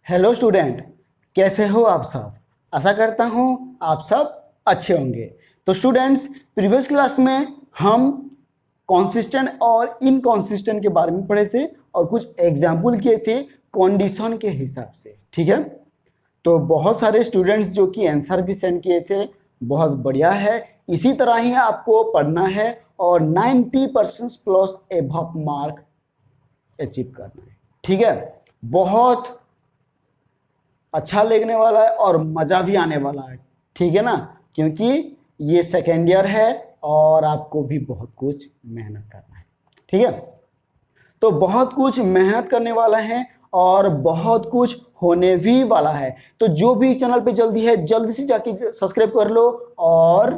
Hello student, कैसे हो आप सब। आशा करता हूँ आप सब अच्छे होंगे। तो स्टूडेंट्स, प्रीवियस क्लास में हम कॉन्सिस्टेंट और इनकॉन्सिस्टेंट के बारे में पढ़े थे और कुछ एग्जाम्पल किए थे कंडीशन के हिसाब से। ठीक है, तो बहुत सारे स्टूडेंट्स जो कि आंसर भी सेंड किए थे, बहुत बढ़िया है। इसी तरह ही आपको पढ़ना है और 90% प्लस एबव मार्क अचीव करना है। ठीक है, बहुत अच्छा लगने वाला है और मज़ा भी आने वाला है। ठीक है ना, क्योंकि ये सेकेंड ईयर है और आपको भी बहुत कुछ मेहनत करना है। ठीक है, तो बहुत कुछ मेहनत करने वाला है और बहुत कुछ होने भी वाला है। तो जो भी इस चैनल पे जल्दी है जल्दी से जाके सब्सक्राइब कर लो और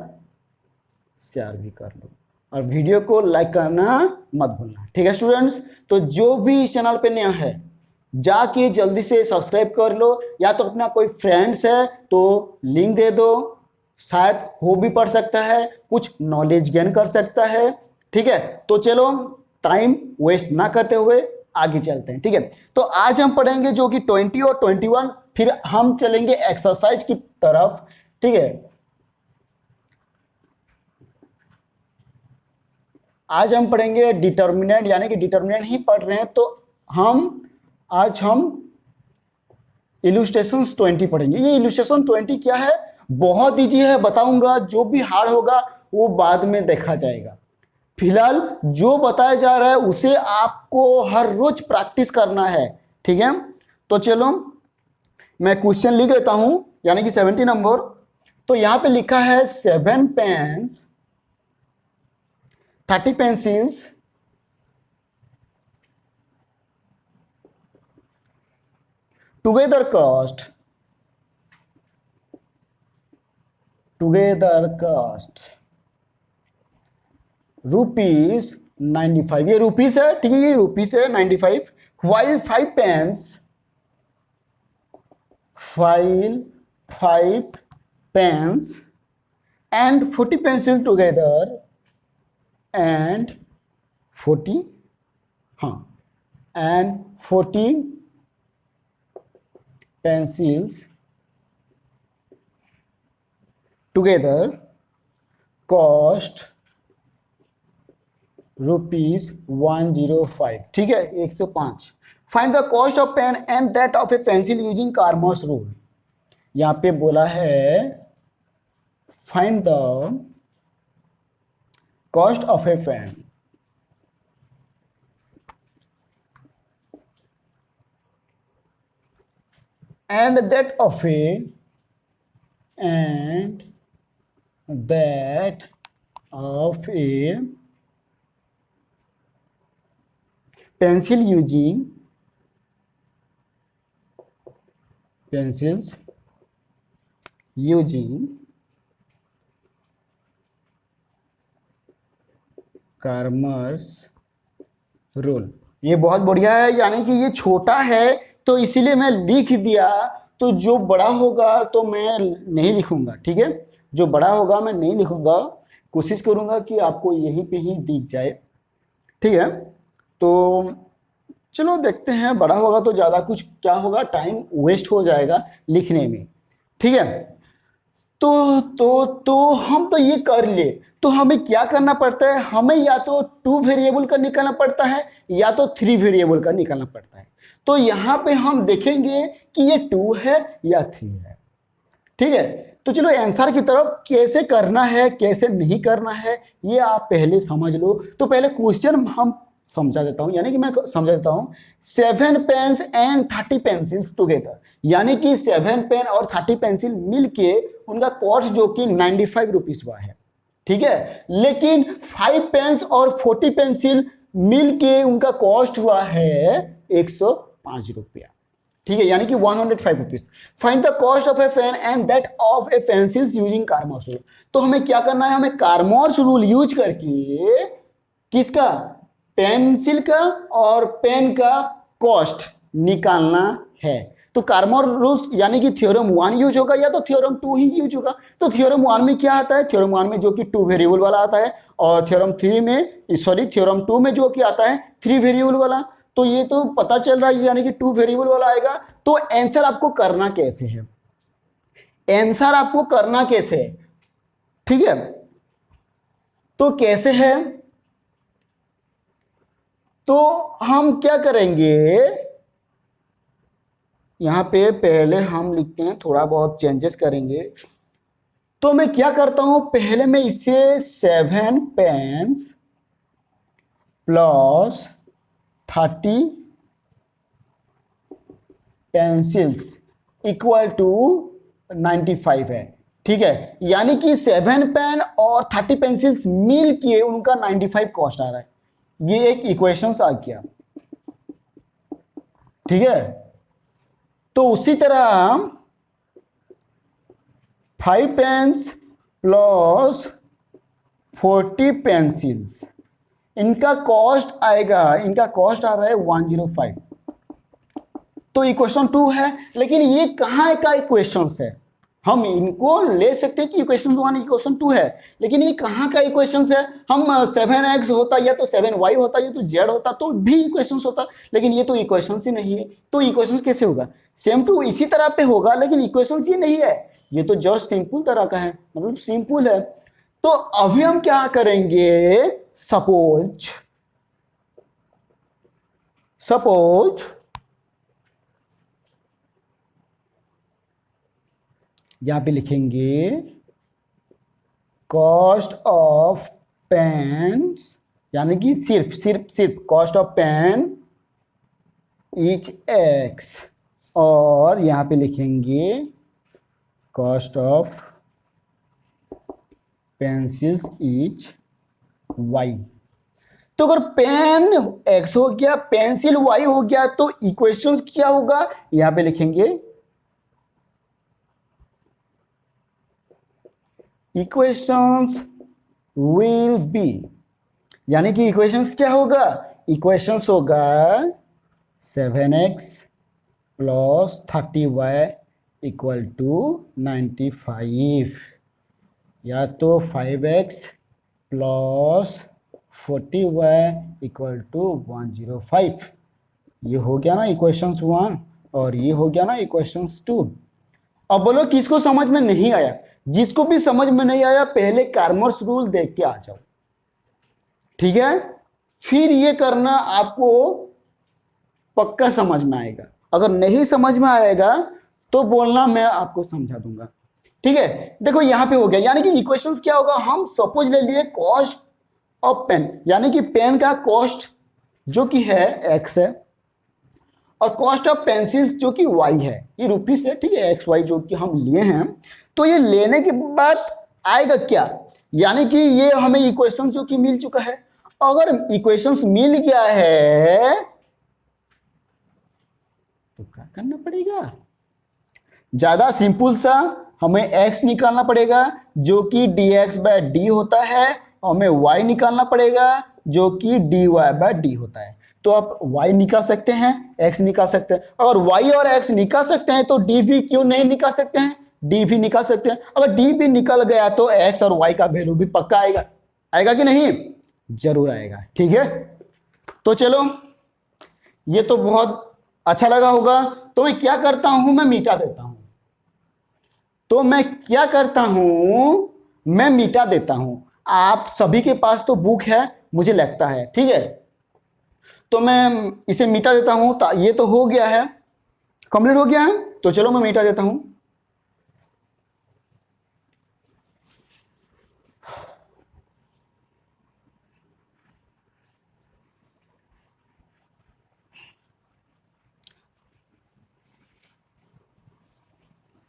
शेयर भी कर लो और वीडियो को लाइक करना मत भूलना। ठीक है स्टूडेंट्स, तो जो भी इस चैनल पे नया है जाके जल्दी से सब्सक्राइब कर लो, या तो अपना कोई फ्रेंड्स है तो लिंक दे दो, शायद वो भी पढ़ सकता है, कुछ नॉलेज गेन कर सकता है। ठीक है, तो चलो टाइम वेस्ट ना करते हुए आगे चलते हैं। ठीक है, तो आज हम पढ़ेंगे जो कि 20 और 21, फिर हम चलेंगे एक्सरसाइज की तरफ। ठीक है, आज हम पढ़ेंगे डिटर्मिनेंट, यानी कि डिटर्मिनेंट ही पढ़ रहे हैं तो आज हम इलुस्ट्रेशंस 20 पढ़ेंगे। ये इलुस्ट्रेशन 20 क्या है, बहुत ईजी है, बताऊंगा। जो भी हार्ड होगा वो बाद में देखा जाएगा। फिलहाल जो बताया जा रहा है उसे आपको हर रोज प्रैक्टिस करना है। ठीक है, तो चलो मैं क्वेश्चन लिख लेता हूं, यानी कि 70 नंबर। तो यहां पे लिखा है 7 pens, 30 pencils, together cost rupees 95। ये रुपीज है, ठीक है, ये रुपीज है 95। while 5 pens and 40 pencil together and 40 and 40 pencils together cost rupees 105। ठीक है, 105। Find the cost of pen and that of a pencil using Cramer's rule. यहां पे बोला है find the cost of a pen and that of a pencils using Cramer's rule. ये बहुत बढ़िया है, यानी कि ये छोटा है तो इसीलिए मैं लिख दिया। तो जो बड़ा होगा तो मैं नहीं लिखूंगा। ठीक है, जो बड़ा होगा मैं नहीं लिखूंगा, कोशिश करूंगा कि आपको यहीं पे ही दिख जाए। ठीक है, तो चलो देखते हैं, बड़ा होगा तो ज़्यादा कुछ क्या होगा, टाइम वेस्ट हो जाएगा लिखने में। ठीक है, तो हम तो ये कर लिए, तो हमें क्या करना पड़ता है, हमें या तो 2 वेरिएबल का निकालना पड़ता है या तो 3 वेरिएबल का निकालना पड़ता है। तो यहाँ पे हम देखेंगे कि ये 2 है या 3 है। ठीक है, तो चलो आंसर की तरफ कैसे करना है कैसे नहीं करना है ये आप पहले समझ लो। तो पहले क्वेश्चन हम समझा देता हूं, यानी कि मैं समझा देता हूं। 7 पेन्स एंड 30 पेंसिल्स टुगेदर, यानी कि 7 पेन और 30 पेंसिल मिलके उनका कॉस्ट जो कि 95 रुपीज हुआ है। ठीक है, लेकिन 5 पेन्स और 40 पेंसिल मिलके उनका कॉस्ट हुआ है 105 रुपया। ठीक है, यानी कि 105 rupees. Find the cost of a pen and that of a pencils using Cramer's rule. तो हमें क्या करना है, हमें कार्मर्स रूल यूज करके किसका, पेंसिल का और पेन का कॉस्ट निकालना है। तो कार्मर रूल्स यानी कि थ्योरम 1 यूज होगा या तो थ्योरम 2 ही यूज होगा। तो थ्योरम 1 में क्या आता है, थ्योरम 1 में जो कि 2 वेरिएबल वाला आता है, और थ्योरम 2 में जो कि आता है 3 वेरिएबल वाला। तो ये तो पता चल रहा है, यानी कि टू वेरिएबल वाला आएगा। तो आंसर आपको करना कैसे है, आंसर आपको करना कैसे है, ठीक है। तो कैसे है, तो हम क्या करेंगे, यहां पे पहले हम लिखते हैं, थोड़ा बहुत चेंजेस करेंगे। तो मैं क्या करता हूं, पहले मैं इसे 7 pens plus 30 pencils equal to 95 है, ठीक है। यानी कि 7 पेन और 30 पेंसिल्स मिल के उनका 95 कॉस्ट आ रहा है। ये एक इक्वेशंस आ गया, ठीक है। तो उसी तरह 5 पेन्स प्लस 40 पेंसिल्स, इनका कॉस्ट आएगा, इनका कॉस्ट आ रहा है 105। तो इक्वेशन 2 है, लेकिन ये कहाँ का इक्वेशंस है, हम इनको ले सकते हैं कि इक्वेशन 1 इक्वेशन 2 है, लेकिन ये कहाँ का इक्वेशंस है। हम 7x होता या तो 7y होता या तो z होता तो भी इक्वेशंस होता, लेकिन ये तो इक्वेशंस ही नहीं है। तो इक्वेशंस कैसे होगा, सेम टू इसी तरह पे होगा, लेकिन इक्वेशंस ही नहीं है, ये तो जस्ट सिंपल तरह का है, मतलब सिंपल है। तो अभी हम क्या करेंगे, सपोज यहां पे लिखेंगे कॉस्ट ऑफ पेन्स, यानी कि सिर्फ cost of pen each x, और यहां पे लिखेंगे cost of pencils each y। तो अगर पेन x हो गया, पेंसिल y हो गया, तो इक्वेशंस क्या होगा, यहां पे लिखेंगे इक्वेशंस विल बी, यानी कि इक्वेशंस क्या होगा, इक्वेशंस होगा 7x plus 30y equal to 95, या तो 5x plus 40y equal to 105। ये हो गया ना इक्वेशंस 1, और ये हो गया ना इक्वेशंस 2। अब बोलो किसको समझ में नहीं आया, जिसको भी समझ में नहीं आया पहले कार्मर्स रूल देख के आ जाओ, ठीक है। फिर ये करना आपको पक्का समझ में आएगा, अगर नहीं समझ में आएगा तो बोलना, मैं आपको समझा दूंगा, ठीक है। देखो यहां पे हो गया, यानी कि इक्वेशंस क्या होगा, हम सपोज ले लिए कॉस्ट ऑफ पेन, यानी कि पेन का कॉस्ट जो कि है x है, और कॉस्ट ऑफ पेंसिल्स जो कि y है, ये रुपीस है, ठीक है, XY जो कि हम लिए हैं। तो ये लेने के बाद आएगा क्या, यानी कि ये हमें इक्वेशंस जो कि मिल चुका है। अगर इक्वेशंस मिल गया है तो क्या करना पड़ेगा, ज्यादा सिंपल सा, हमें x निकालना पड़ेगा जो कि dx बाय डी होता है, और हमें y निकालना पड़ेगा जो कि dy बाय डी होता है। तो आप y निकाल सकते हैं, x निकाल सकते हैं, अगर y और x निकाल सकते हैं तो d भी क्यों नहीं निकाल सकते हैं, d भी निकाल सकते हैं। अगर d भी निकल गया तो x और y का वैल्यू भी पक्का आएगा, आएगा कि नहीं, जरूर आएगा, ठीक है। तो चलो, ये तो बहुत अच्छा लगा होगा। तो मैं क्या करता हूं, मैं मिटा देता हूं, तो मैं क्या करता हूं, मैं मिटा देता हूं। आप सभी के पास तो बुक है मुझे लगता है, ठीक है। तो मैं इसे मिटा देता हूं, ये तो हो गया है, कंप्लीट हो गया है, तो चलो मैं मिटा देता हूं।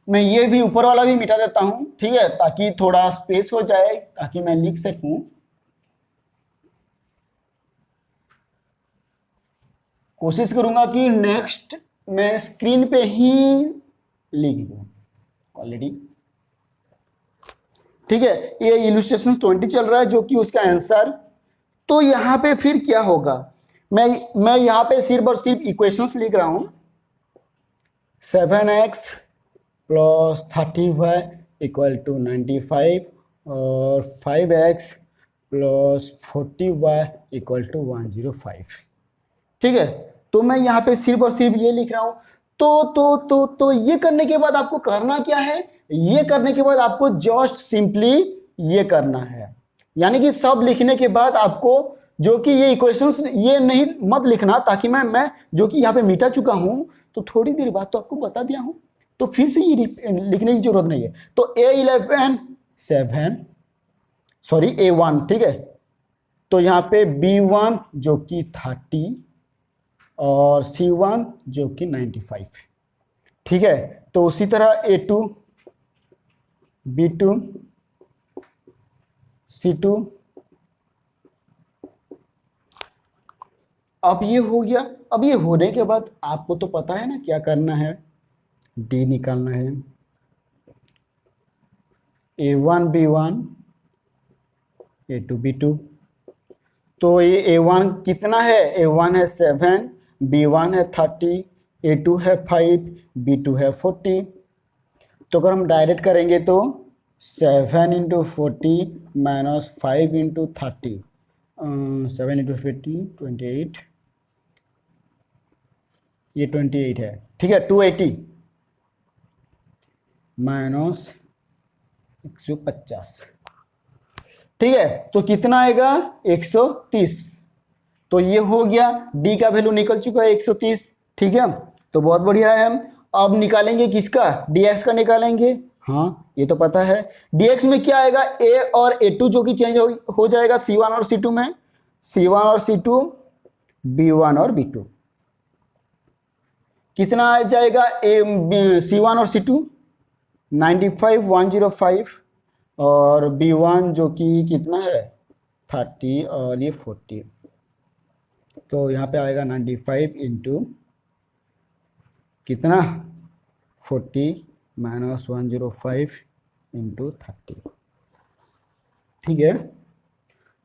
मैं ये भी ऊपर वाला भी मिटा देता हूं, ठीक है, ताकि थोड़ा स्पेस हो जाए, ताकि मैं लिख सकूं। कोशिश करूंगा कि नेक्स्ट मैं स्क्रीन पे ही लिख दूं ऑलरेडी, ठीक है। ये इलस्ट्रेशन 20 चल रहा है जो कि उसका आंसर। तो यहां पे फिर क्या होगा, मैं यहां पे सिर्फ और सिर्फ इक्वेशंस लिख रहा हूं, 7x plus 30y equal to 95, और 5x plus 40y equal to 105, ठीक है। तो मैं यहाँ पे सिर्फ और सिर्फ ये लिख रहा हूँ। तो ये करने के बाद आपको करना क्या है, ये करने के बाद आपको जस्ट सिंपली ये करना है, यानी कि सब लिखने के बाद आपको जो कि ये इक्वेशंस ये नहीं मत लिखना, ताकि मैं जो कि यहाँ पे मिटा चुका हूँ तो थोड़ी देर बाद तो आपको बता दिया हूँ, तो फिर से ये लिखने की जरूरत नहीं है। तो A11 7, सॉरी A1, ठीक है। तो यहाँ पे B1 जो कि 30 और C1 जो कि 95, ठीक है। तो उसी तरह A2 B2 C2, अब ये हो गया। अब ये होने के बाद आपको तो पता है ना क्या करना है, D निकालना है। A1 B1 A2 B2, तो ये A1 कितना है, A1 है 7, B1 है 30, A2 है 5, B2 है 40। तो अगर हम डायरेक्ट करेंगे तो 7 इंटू 40 माइनस 5 इंटू 30, 7 इंटू 50 28, ये 28 है, ठीक है। 280 माइनस 150, ठीक है। तो कितना आएगा 130। तो ये हो गया, D का वैल्यू निकल चुका है 130, ठीक है। तो बहुत बढ़िया है। हम अब निकालेंगे किसका, dx का निकालेंगे। हाँ ये तो पता है, dx में क्या आएगा, A और A2 जो कि चेंज हो जाएगा C1 और C2 में, C1 और C2 B1 और B2। कितना आ जाएगा C1 और C2 95 105 और B1 जो कि कितना है 30 और ये 40। तो यहाँ पे आएगा 95 इंटू कितना 40 माइनस 105 इंटू 30, ठीक है।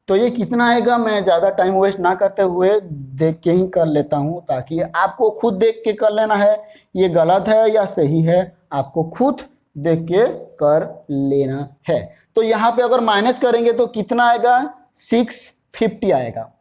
तो ये कितना आएगा, मैं ज़्यादा टाइम वेस्ट ना करते हुए देख के ही कर लेता हूँ, ताकि आपको खुद देख के कर लेना है, ये गलत है या सही है आपको खुद देख के कर लेना है। तो यहाँ पे अगर माइनस करेंगे तो कितना आएगा 650 आएगा,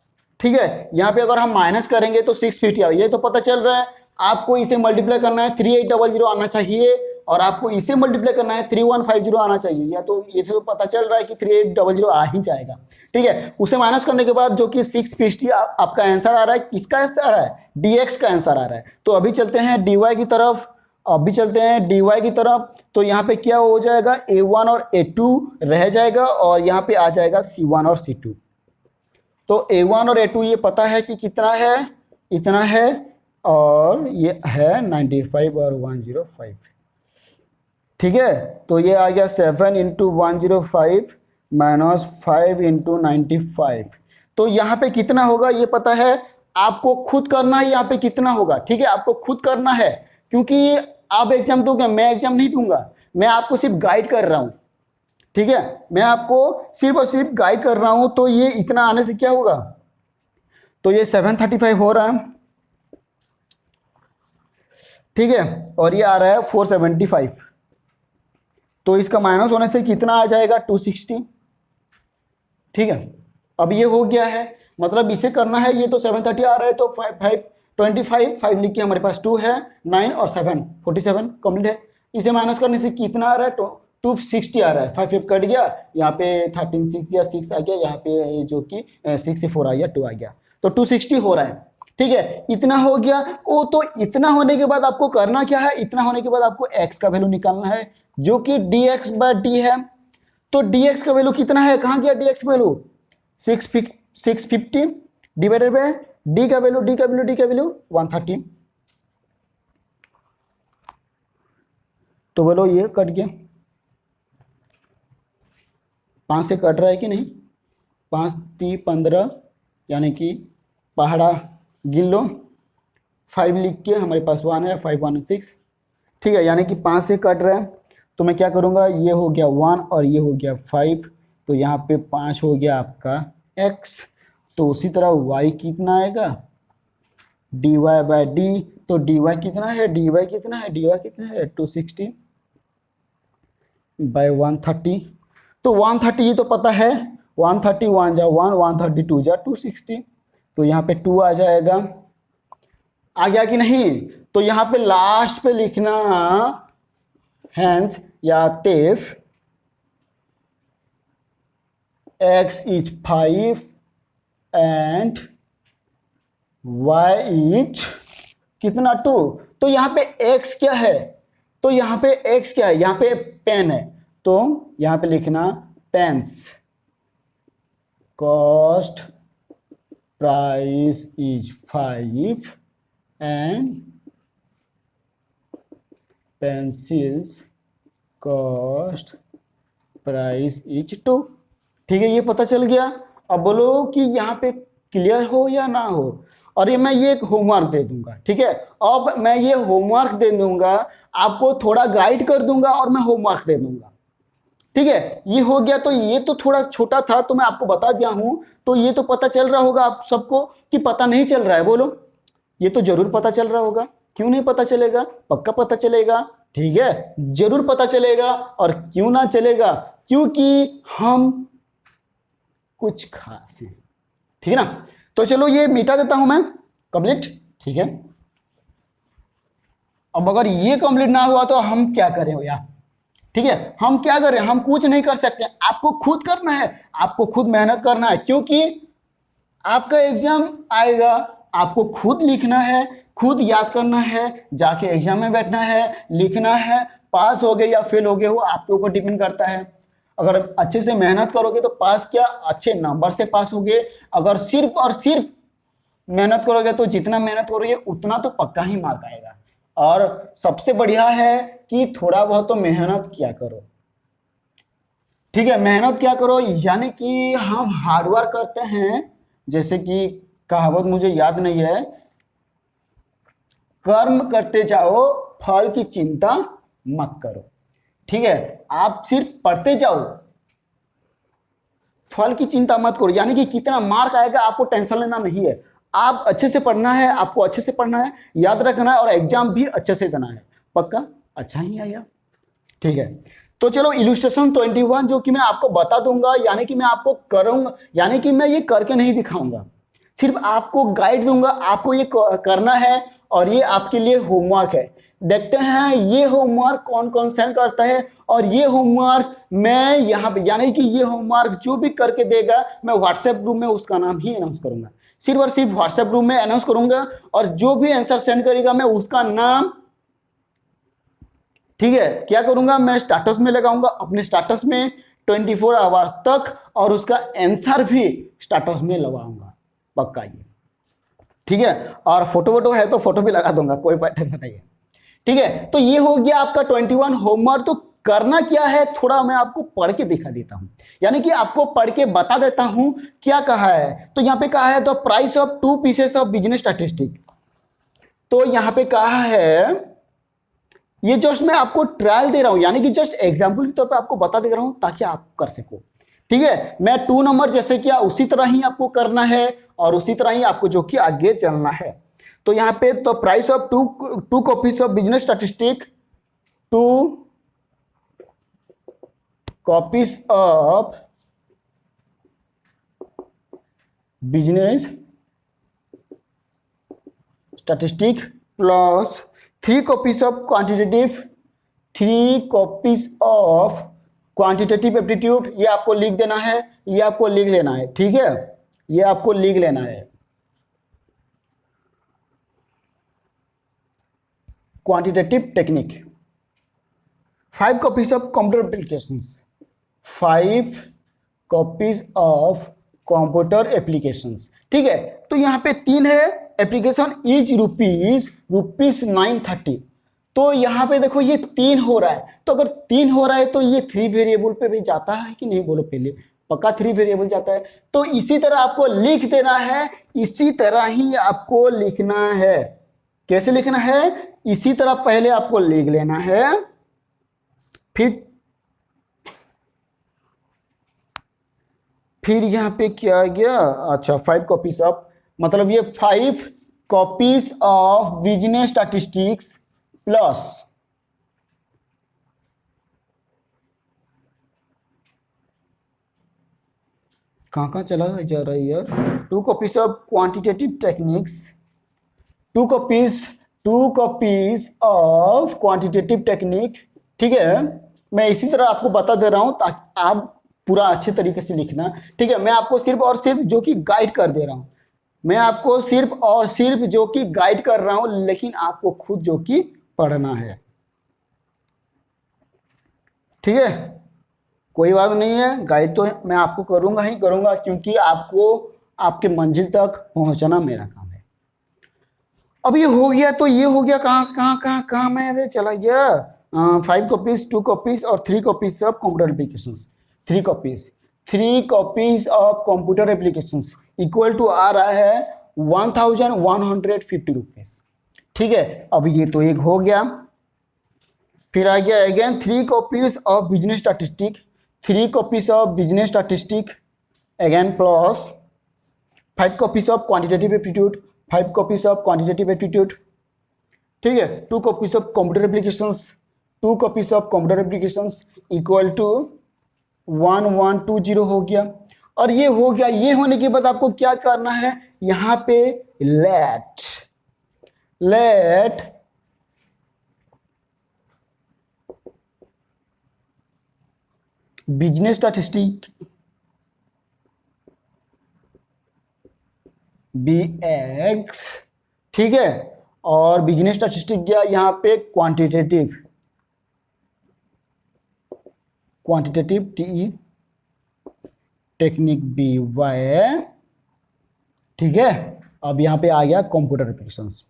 ठीक है। यहाँ पे अगर हम माइनस करेंगे तो 650 आएगा, ये तो पता चल रहा है। आपको इसे मल्टीप्लाई करना है 3800 आना चाहिए, और आपको इसे मल्टीप्लाई करना है 3150 आना चाहिए, या तो ये तो पता चल रहा है कि 3800 आ ही जाएगा, ठीक है। उसे माइनस करने के बाद जो कि 650 आपका आंसर आ रहा है, किसका आंसर आ रहा है, dx का आंसर आ रहा है। तो अभी चलते हैं dy की तरफ, अभी चलते हैं dy की तरफ। तो यहाँ पे क्या हो जाएगा, A1 और A2 रह जाएगा और यहाँ पे आ जाएगा C1 और C2। तो A1 और A2 ये पता है कि कितना है, इतना है, और ये है 95 और 105, ठीक है। तो ये आ गया 7 इंटू 105 माइनस 5 इंटू 95। तो यहाँ पे कितना होगा ये पता है, आपको खुद करना है यहाँ पे कितना होगा, ठीक है। आपको खुद करना है, क्योंकि आप एग्जाम दोगे, मैं एग्जाम नहीं दूंगा, मैं आपको सिर्फ गाइड कर रहा हूँ, ठीक है। मैं आपको सिर्फ और सिर्फ गाइड कर रहा हूँ। तो ये इतना आने से क्या होगा, तो ये 735 हो रहा है, ठीक है, और ये आ रहा है 475। तो इसका माइनस होने से कितना आ जाएगा 260, ठीक है। अब ये हो गया है, मतलब इसे करना है, ये तो 730 आ रहा है, तो 5 लिख के हमारे पास 2 है, 9 और 7 47 कंप्लीट है। इसे माइनस करने से कितना आ रहा है, 260 आ रहा है, 5 कट गया, यहाँ पे 13 6 या 6 आ गया, यहाँ पे जो कि 64 आ गया, 2 आ गया, तो 260 हो रहा है, ठीक है। इतना हो गया। ओ तो इतना होने के बाद आपको करना क्या है, इतना होने के बाद आपको x का वैल्यू निकालना है, जो कि dx/d है। तो dx का वैल्यू कितना है, कहाँ गया dx का वैल्यू, 650 डिवाइडेड बाय d का वैल्यू 130। तो बोलो ये कट गया, 5 से कट रहा है कि नहीं, 5 3 15, यानी कि पहाड़ा गिन लो, 5 लिख के हमारे पास 1 है, 5 1 6, ठीक है, यानी कि 5 से कट रहा है। तो मैं क्या करूँगा, ये हो गया 1 और ये हो गया 5, तो यहाँ पे 5 हो गया आपका x। तो उसी तरह y कितना आएगा, dy/d। तो dy कितना है, dy कितना है, dy कितना है 260 बाय 130। तो 130 ये तो पता है, 130 1 जा 1, 132 जा 260, तो यहाँ पे 2 आ जाएगा, आ गया कि नहीं? तो यहाँ पे लास्ट पे लिखना हैंस या टेफ x is 5 and y is कितना 2। तो यहाँ पे x क्या है? तो यहाँ पे x क्या है? यहाँ पे पेन है, तो यहाँ पे लिखना pens, cost price is 5 and pencils cost price is 2। ठीक है, ये पता चल गया। अब बोलो कि यहाँ पे क्लियर हो या ना हो। और ये मैं ये एक होमवर्क दे दूंगा, ठीक है। अब मैं ये होमवर्क दे दूंगा, आपको थोड़ा गाइड कर दूंगा और मैं होमवर्क दे दूंगा, ठीक है। ये हो गया। तो ये तो थोड़ा छोटा था, तो मैं आपको बता दिया हूं। तो ये तो पता चल रहा होगा आप सबको कि पता नहीं चल रहा है। बोलो, ये तो जरूर पता चल रहा होगा। क्यों नहीं पता चलेगा? पक्का पता चलेगा, ठीक है, जरूर पता चलेगा। और क्यों ना चलेगा? क्योंकि हम कुछ खास हैं, ठीक है ना। तो चलो ये मिटा देता हूं मैं, कंप्लीट, ठीक है। अब अगर ये कंप्लीट ना हुआ तो हम क्या करें भैया? ठीक है, हम क्या करें? हम कुछ नहीं कर सकते। आपको खुद करना है, आपको खुद मेहनत करना है, क्योंकि आपका एग्जाम आएगा, आपको खुद लिखना है, खुद याद करना है, जाके एग्जाम में बैठना है, लिखना है। पास हो गए या फेल हो गए हो आपके ऊपर डिपेंड करता है। अगर अच्छे से मेहनत करोगे तो पास, क्या अच्छे नंबर से पास होगे। अगर सिर्फ और सिर्फ मेहनत करोगे तो जितना मेहनत करोगे उतना तो पक्का ही मार्क आएगा। और सबसे बढ़िया है कि थोड़ा बहुत तो मेहनत किया करो, ठीक है। मेहनत क्या करो, यानी कि हम हार्डवर्क करते हैं। जैसे कि कहावत मुझे याद नहीं है, कर्म करते जाओ फल की चिंता मत करो, ठीक है। आप सिर्फ पढ़ते जाओ, फल की चिंता मत करो, यानी कि कितना मार्क आएगा आपको टेंशन लेना नहीं है। आप अच्छे से पढ़ना है, आपको अच्छे से पढ़ना है, याद रखना है, और एग्जाम भी अच्छे से देना है, पक्का अच्छा ही आएगा, ठीक है। तो चलो इलस्ट्रेशन 21 जो कि मैं आपको बता दूंगा, यानी कि मैं आपको करूंगा, यानी कि मैं ये करके नहीं दिखाऊंगा, सिर्फ आपको गाइड दूंगा, आपको ये करना है। और ये आपके लिए होमवर्क है। देखते हैं ये होमवर्क कौन कौन सेंड करता है। और ये होमवर्क मैं यहाँ पे, यानी कि ये होमवर्क जो भी करके देगा मैं व्हाट्सएप ग्रुप में उसका नाम ही अनाउंस करूंगा, सिर्फ और सिर्फ व्हाट्सएप ग्रुप में अनाउंस करूंगा। और जो भी आंसर सेंड करेगा मैं उसका नाम, ठीक है, क्या करूंगा, मैं स्टेटस में लगाऊंगा, अपने स्टेटस में 24 आवर्स तक, और उसका आंसर भी स्टेटस में लगाऊंगा, पक्का ये, ठीक है। और फोटो वोटो है तो फोटो भी लगा दूंगा, कोई टेंशन नहीं है, ठीक है। तो ये हो गया आपका 21 होमवर्क। तो करना क्या है, थोड़ा मैं आपको पढ़ के दिखा देता हूं, यानी कि आपको पढ़ के बता देता हूं क्या कहा है। तो यहां पे कहा है the price of 2 pieces of business statistic. तो यहां पे कहा है, ये जस्ट मैं आपको ट्रायल दे रहा हूं, यानी कि जस्ट एग्जाम्पल के तौर पे आपको बता दे रहा हूं ताकि आप कर सको, ठीक है। मैं 2 नंबर जैसे किया उसी तरह ही आपको करना है, और उसी तरह ही आपको जो कि आगे चलना है। तो यहाँ पे तो price of two copies of business statistic, 2 copies of business statistic plus 3 copies of quantitative, 3 copies of quantitative aptitude. ये आपको लिख देना है, ये आपको लिख लेना है, ठीक है, ये आपको लिख लेना है। Quantitative technique, 5 copies of computer applications, 5 copies of computer applications, ठीक है। तो यहाँ पे 3 है, एप्लीकेशन इज रुपीज 930। तो यहाँ पे देखो ये 3 हो रहा है, तो अगर 3 हो रहा है तो ये 3 वेरिएबल पे भी जाता है कि नहीं, बोलो पहले, पक्का 3 वेरिएबल जाता है। तो इसी तरह आपको लिख देना है, इसी तरह ही आपको लिखना है। कैसे लिखना है? इसी तरह पहले आपको लिख लेना है, फिर यहाँ पे क्या आ गया, अच्छा 5 कॉपीज ऑफ, मतलब ये 5 copies of business statistics plus कहाँ चला जा रहा है यार, 2 copies of quantitative techniques two copies of quantitative technique. ठीक है, मैं इसी तरह आपको बता दे रहा हूं ताकि आप पूरा अच्छे तरीके से लिखना। ठीक है, मैं आपको सिर्फ और सिर्फ जो कि गाइड कर दे रहा हूं, मैं आपको सिर्फ और सिर्फ जो कि गाइड कर रहा हूं, लेकिन आपको खुद जो कि पढ़ना है। ठीक है, कोई बात नहीं है, गाइड तो मैं आपको करूंगा ही करूंगा, क्योंकि आपको आपके मंजिल तक पहुंचना मेरा काम है। अब ये हो गया तो ये हो गया, कहाँ मैं चला गया। 5 कॉपीज, 2 कॉपीज और 3 copies of computer applications. 3 copies of computer applications equal to आ रहा है 1150 रुपीज। ठीक है, अब ये तो एक हो गया। फिर आ गया again 3 copies of business statistic, 3 copies of business statistic again plus 5 copies of quantitative aptitude, 5 copies of quantitative aptitude. ठीक है, 2 copies of computer applications, 2 copies of computer applications equal to 1120 हो गया। और ये हो गया, ये होने के बाद आपको क्या करना है, यहां पे लेट बिजनेस स्टैटिस्टिक BX। ठीक है, और बिजनेस स्टैटिस्टिक गया यहां पे क्वांटिटेटिव TE टेक्निक BY। ठीक है, अब यहां पे आ गया कंप्यूटर एप्लीकेशंस,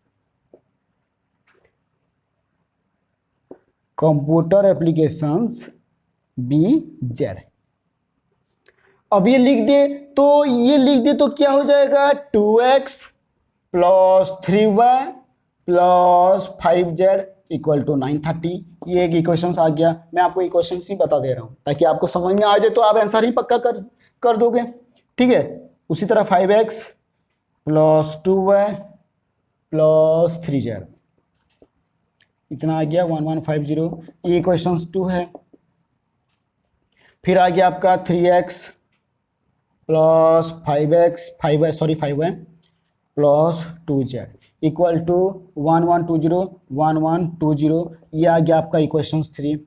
BZ। अब ये लिख दे तो क्या हो जाएगा, 2x plus 3y plus 5z equal to 930। ये एक इक्वेशन आ गया। मैं आपको इक्वेशन ही बता दे रहा हूं ताकि आपको समझ में आ जाए, तो आप आंसर ही पक्का कर दोगे। ठीक है, उसी तरह 5x plus 2y plus 3z इतना आ गया 1150। ये इक्वेशन 2 है। फिर आ गया आपका 3x plus 5y plus 2z equal to 1120। ये आ गया आपका इक्वेशन 3।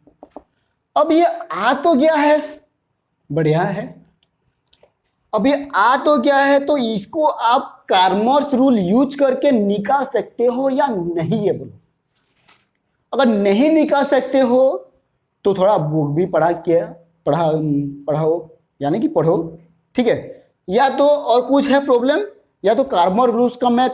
अब ये आ तो गया है, बढ़िया है। अब ये आ तो गया है, तो इसको आप कार्मर्स रूल यूज करके निकाल सकते हो या नहीं, ये बोलो। अगर नहीं निकाल सकते हो तो थोड़ा बुक भी पढ़ाओ, यानी कि पढ़ो। ठीक है, या तो और कुछ है प्रॉब्लम, या तो कार्मर रूल्स का मैं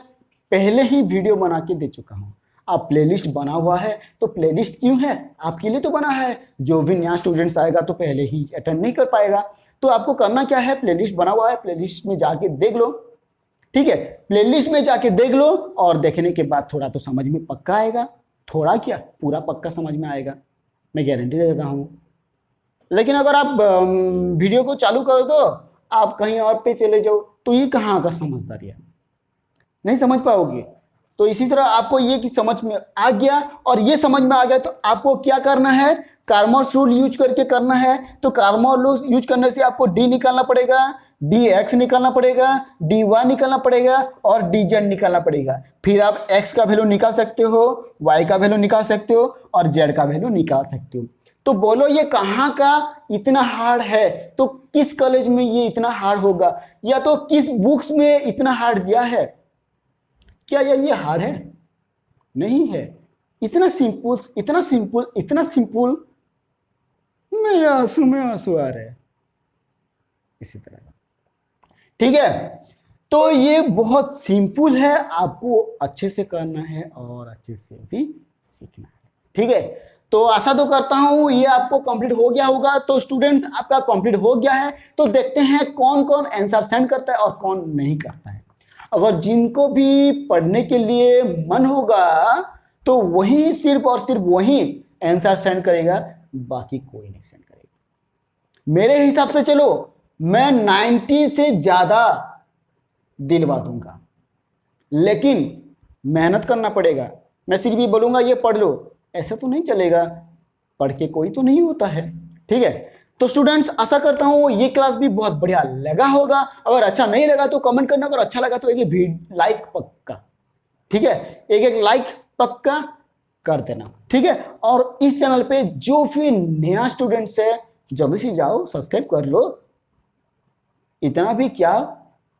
पहले ही वीडियो बना के दे चुका हूं। आप प्लेलिस्ट बना हुआ है, तो प्लेलिस्ट क्यों है, आपके लिए तो बना है। जो भी नया स्टूडेंट्स आएगा तो पहले ही अटेंड नहीं कर पाएगा, तो आपको करना क्या है, प्लेलिस्ट बना हुआ है, प्लेलिस्ट में जाके देख लो। ठीक है, प्लेलिस्ट में जाके देख लो, और देखने के बाद थोड़ा तो समझ में पक्का आएगा, थोड़ा क्या पूरा पक्का समझ में आएगा, मैं गारंटी दे देता हूं। लेकिन अगर आप वीडियो को चालू कर दो, आप कहीं और पे चले जाओ, तो ये कहाँ का समझदारी है, नहीं समझ पाओगे। तो इसी तरह आपको ये कि समझ में आ गया, और ये समझ में आ गया तो आपको क्या करना है, कार्मर्स रूल यूज करके करना है। तो कार्मर्स रूल यूज करने से आपको डी निकालना पड़ेगा, dx निकालना पड़ेगा, dy निकालना पड़ेगा और dz निकालना पड़ेगा। फिर आप x का वैल्यू निकाल सकते हो, y का वैल्यू निकाल सकते हो और z का वैल्यू निकाल सकते हो। तो बोलो ये कहाँ का इतना हार्ड है, तो किस कॉलेज में ये इतना हार्ड होगा, या तो किस बुक्स में इतना हार्ड दिया है। क्या ये हार्ड है? नहीं है। इतना सिंपल मेरे आंसू में आंसू आ रहे हैं इसी तरह। ठीक है, तो ये बहुत सिंपल है, आपको अच्छे से करना है और अच्छे से भी सीखना है। ठीक है, तो आशा तो करता हूं ये आपको कंप्लीट हो गया होगा। तो स्टूडेंट्स आपका कंप्लीट हो गया है, तो देखते हैं कौन कौन आंसर सेंड करता है और कौन नहीं करता है। अगर जिनको भी पढ़ने के लिए मन होगा तो वही सिर्फ और सिर्फ वही आंसर सेंड करेगा, बाकी कोई नहीं सेंड करेगा। मेरे हिसाब से चलो मैं 90 से ज्यादा दिलवा दूंगा, लेकिन मेहनत करना पड़ेगा। मैं सिर्फ ये बोलूंगा ये पढ़ लो, ऐसा तो नहीं चलेगा, पढ़ के कोई तो नहीं होता है। ठीक है, तो स्टूडेंट्स आशा करता हूं ये क्लास भी बहुत बढ़िया लगा होगा। अगर अच्छा नहीं लगा तो कमेंट करना, अगर अच्छा लगा तो एक लाइक पक्का। ठीक है, एक एक लाइक पक्का कर देना, ठीक है। और इस चैनल पे जो भी नया स्टूडेंट्स है जल्दी से जाओ सब्सक्राइब कर लो, इतना भी क्या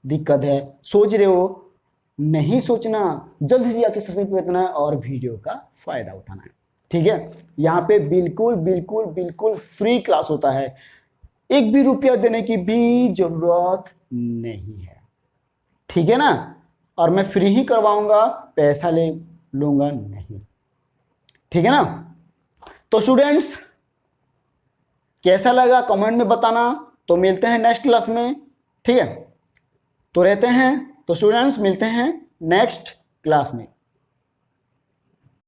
दिक्कत है, सोच रहे हो, नहीं सोचना, जल्दी से जाके सब्सक्राइब करना है और वीडियो का फायदा उठाना है, ठीक है। यहाँ पे बिल्कुल बिल्कुल बिल्कुल फ्री क्लास होता है, एक भी रुपया देने की भी जरूरत नहीं है, ठीक है ना। और मैं फ्री ही करवाऊंगा, पैसा ले लूंगा नहीं, ठीक है ना। तो स्टूडेंट्स कैसा लगा कमेंट में बताना, तो मिलते हैं नेक्स्ट क्लास में, ठीक है। तो रहते हैं, तो स्टूडेंट्स मिलते हैं नेक्स्ट क्लास में।